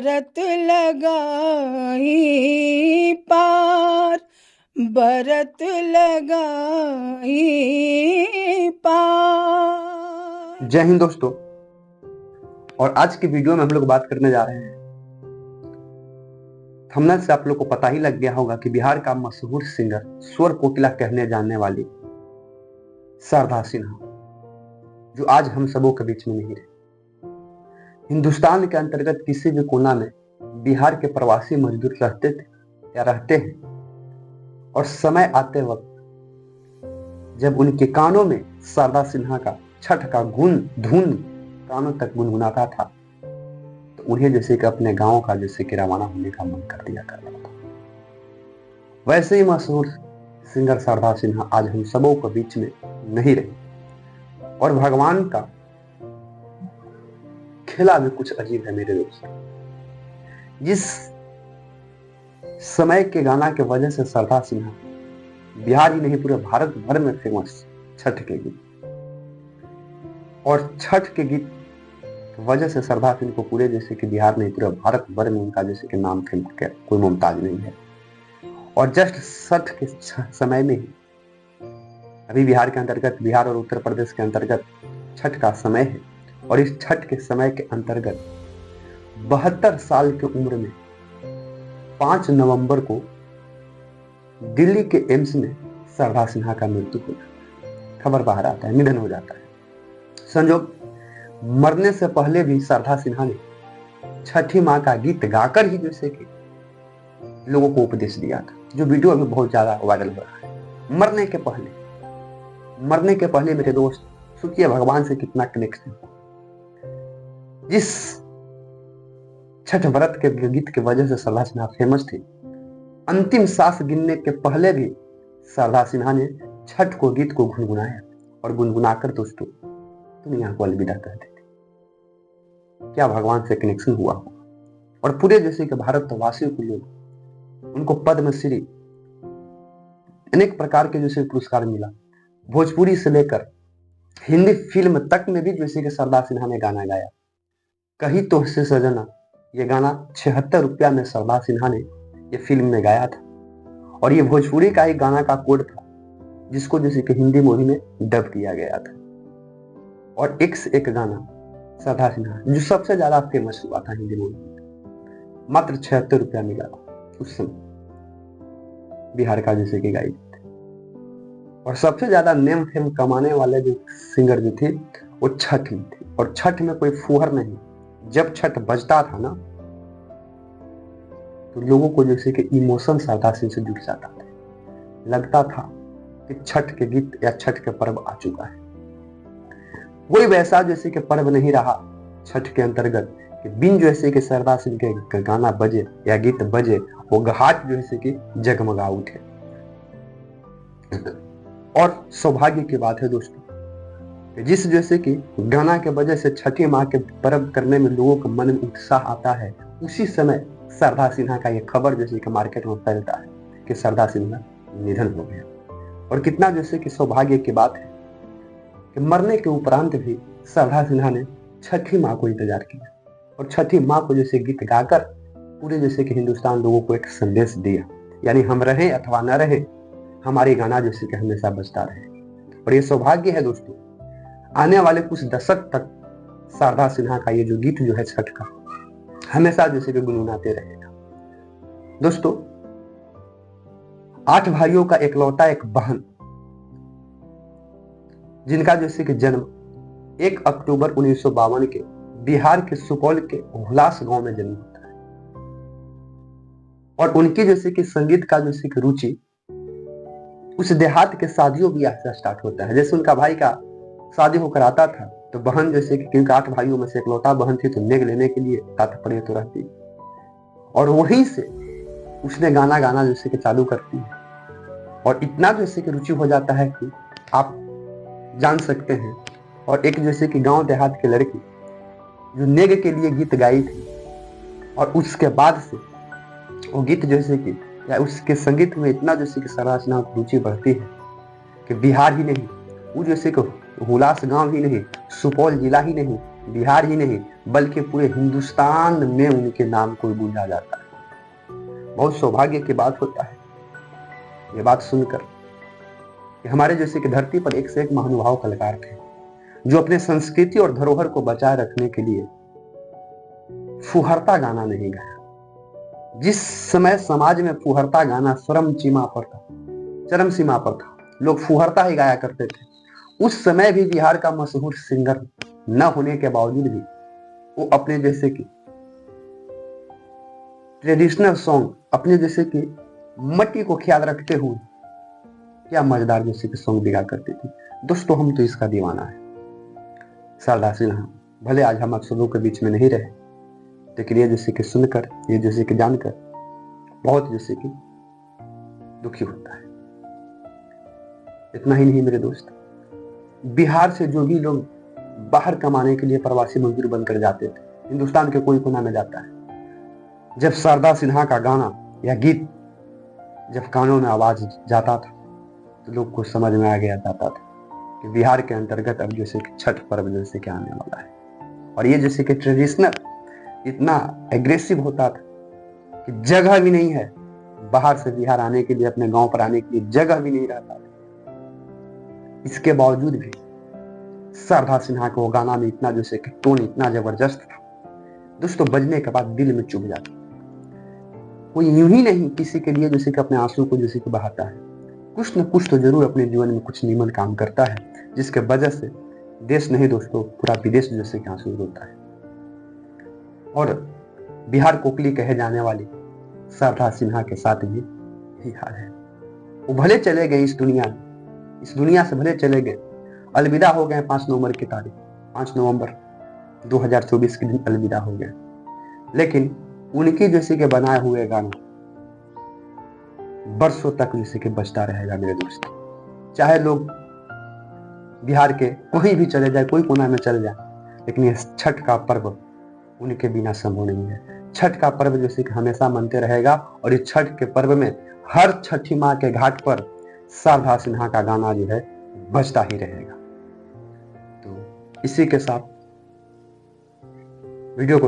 बरत लगाई पार, बरत लगाई पार। जय हिंद दोस्तों। और आज की वीडियो में हम लोग बात करने जा रहे हैं, थंबनेल से आप लोग को पता ही लग गया होगा कि बिहार का मशहूर सिंगर, स्वर कोकिला कहने जाने वाली शारदा सिन्हा, जो आज हम सबों के बीच में नहीं रहे। हिंदुस्तान के अंतर्गत किसी भी कोना में बिहार के प्रवासी मजदूर रहते थे या रहते हैं, और समय आते वक्त जब उनके कानों में शारदा सिन्हा का छठ का धुन कानों तक गुनगुनाता था, तो उन्हें जैसे कि अपने गांव का जैसे कि रवाना होने का मन कर दिया करता था। वैसे ही मशहूर सिंगर शारदा सिन्हा आज हम सबों के बीच में नहीं रही, और भगवान का खेला भी कुछ अजीब है मेरे दोस्त। जिस समय के गाना के वजह से शारदा सिन्हा बिहार ही नहीं पूरे भारत भर में फेमस छठ के गीत, और छठ के गीत की वजह से शारदा सिन्हा को पूरे जैसे कि बिहार नहीं पूरे भारत भर में उनका जैसे कि नाम के कोई मुमताज नहीं है। और जस्ट छठ के समय में ही अभी बिहार के अंतर्गत, बिहार और उत्तर प्रदेश के अंतर्गत छठ का समय है, और इस छठ के समय के अंतर्गत 72 साल की उम्र में 5 नवंबर को दिल्ली के एम्स में शारदा सिन्हा का मृत्यु हो जाता है। खबर बाहर आता है, निधन हो जाता है। संजोग मरने से पहले भी शारदा सिन्हा ने छठी माँ का गीत गाकर ही जैसे कि लोगों को उपदेश दिया था, जो वीडियो अभी बहुत ज्यादा वायरल हो रहा है। मरने के पहले मेरे दोस्त सोचिए भगवान से कितना कनेक्शन। जिस छठ व्रत के गीत की वजह से शारदा सिन्हा फेमस थी, अंतिम सांस गिनने के पहले भी शारदा सिन्हा ने छठ को गीत को गुनगुनाया, और गुनगुनाकर दोस्तों दुनिया को अलविदा कर दी। क्या भगवान से कनेक्शन हुआ हो। और पूरे जैसे कि भारतवासियों को लोग उनको पद्मश्री अनेक प्रकार के जैसे पुरस्कार मिला। भोजपुरी से लेकर हिंदी फिल्म तक में भी जैसे कि शारदा सिन्हा ने गाना गाया। कहीं तो से सजना, ये गाना 76 रुपया में शारदा सिन्हा ने ये फिल्म में गाया था, और ये भोजपुरी का ही गाना का कोड था, जिसको जैसे कि हिंदी मूवी में डब किया गया था। और एक से एक गाना शारदा सिन्हा जो सबसे ज्यादा फेमस हुआ था हिंदी मूवी में, मात्र 76 रुपया मिला उस समय बिहार का जैसे कि गाई थी। और सबसे ज्यादा नेम फेम कमाने वाले जो सिंगर जो थे वो छठ में थे, और छठ में कोई फुहर नहीं। जब छठ बजता था ना, तो लोगों को जैसे कि इमोशन शारदा सिन्हा से जुड़ जाता था। लगता था कि छठ के गीत या छठ के पर्व आ चुका है। कोई वैसा जैसे कि पर्व नहीं रहा छठ के अंतर्गत कि बिन जैसे कि शारदा सिन्हा के गाना बजे या गीत बजे वो घाट जैसे कि जगमगा उठे। और सौभाग्य की बात है दोस्तों, जिस जैसे कि गाना के वजह से छठी माँ के पर्व करने में लोगों के मन में उत्साह आता है, उसी समय शारदा सिन्हा का ये खबर जैसे कि मार्केट में फैलता है कि शारदा सिन्हा निधन हो गया। और कितना जैसे कि सौभाग्य की बात है कि मरने के उपरांत भी शारदा सिन्हा ने छठी माँ को इंतजार किया, और छठी माँ को जैसे गीत गाकर पूरे जैसे कि हिंदुस्तान लोगों को एक संदेश दिया, यानी हम रहे अथवा न रहे, हमारी गाना जैसे कि हमेशा बजता रहे। और ये सौभाग्य है दोस्तों, आने वाले कुछ दशक तक शारदा सिन्हा का ये जो गीत जो है छठ का हमेशा जैसे कि गुनगुनाते रहेगा। दोस्तों 8 भाइयों का एकलौता एक बहन, जिनका जैसे कि जन्म 1 अक्टूबर 1952 के बिहार के सुपौल के हुलास गांव में जन्म होता है। और उनकी जैसे कि संगीत का जैसे कि रुचि उस देहात के शादियों ब्याह से स्टार्ट होता है। जैसे उनका भाई का शादी होकर आता था, तो बहन जैसे कि क्योंकि 8 भाइयों में से एकलौता बहन थी, तो नेग लेने के लिए तात्पर्य तो रहती, और वहीं से उसने गाना गाना जैसे कि चालू करती है। और इतना जैसे कि रुचि हो जाता है कि आप जान सकते हैं। और एक जैसे कि गांव देहात की लड़की जो नेग के लिए गीत गाई थी, और उसके बाद से वो गीत जैसे कि या उसके संगीत में इतना जैसे कि शारदा सिन्हा की रुचि बढ़ती है कि बिहार ही नहीं, वो जैसे कि हुलास गांव ही नहीं, सुपौल जिला ही नहीं, बिहार ही नहीं, बल्कि पूरे हिंदुस्तान में उनके नाम को गूंजा जाता है। बहुत सौभाग्य की बात होता है ये बात सुनकर कि हमारे जैसे कि धरती पर एक से एक महानुभाव कलाकार थे जो अपने संस्कृति और धरोहर को बचाए रखने के लिए फुहरता गाना नहीं गाया। जिस समय समाज में फुहरता गाना चरम सीमा पर था, लोग फुहरता ही गाया करते थे, उस समय भी बिहार का मशहूर सिंगर न होने के बावजूद भी वो अपने जैसे कि ट्रेडिशनल सॉन्ग, अपने जैसे कि मट्टी को ख्याल रखते हुए क्या मजेदार जैसे कि सॉन्ग दिया करती थी। दोस्तों, हम तो इसका दीवाना है। शारदा सिन्हा भले आज हम आप सबों के बीच में नहीं रहे, लेकिन ये जैसे कि सुनकर, ये जैसे कि जानकर बहुत जैसे कि दुखी होता है। इतना ही नहीं मेरे दोस्त, बिहार से जो भी लोग बाहर कमाने के लिए प्रवासी मजदूर बनकर जाते थे, हिंदुस्तान के कोई कोना में जाता है, जब शारदा सिन्हा का गाना या गीत जब कानों में आवाज जाता था तो लोग को समझ में आ गया जाता था कि बिहार के अंतर्गत अब जैसे कि छठ पर्व जैसे कि आने वाला है। और ये जैसे कि ट्रेडिशनल इतना एग्रेसिव होता था कि जगह भी नहीं है, बाहर से बिहार आने के लिए, अपने गांव पर आने के लिए जगह भी नहीं रहता था। इसके बावजूद भी शारदा सिन्हा के वो गाना में इतना जैसे कि टोन इतना जबरदस्त था दोस्तों, बजने के बाद दिल में चुभ जाता। कोई यूं ही नहीं किसी के लिए जैसे कि अपने आंसू को जैसे कि बहाता है, कुछ न कुछ तो जरूर अपने जीवन में कुछ नीमन काम करता है, जिसके वजह से देश नहीं दोस्तों पूरा विदेश जैसे कि आंसू रोता है। और बिहार कोकली कहे जाने वाली शारदा सिन्हा के साथ भी यही हाल है। वो भले चले गए इस दुनिया से भले चले गए, अलविदा हो गए 5 नवंबर की तारीख, 5 नवंबर 2024 के दिन अलविदा हो गए, लेकिन उनकी जैसे कि बनाए हुए गाना बरसों तक जैसे कि बजता रहेगा मेरे दोस्त। चाहे लोग बिहार के कहीं भी चले जाए, कोई कोना में चले जाए, लेकिन ये छठ का पर्व उनके बिना संभव नहीं है। छठ का पर्व जैसे कि हमेशा मनते रहेगा, और इस छठ के पर्व में हर छठी माँ के घाट पर शारदा सिन्हा का गाना जो है बजता ही रहेगा। तो इसी के साथ वीडियो को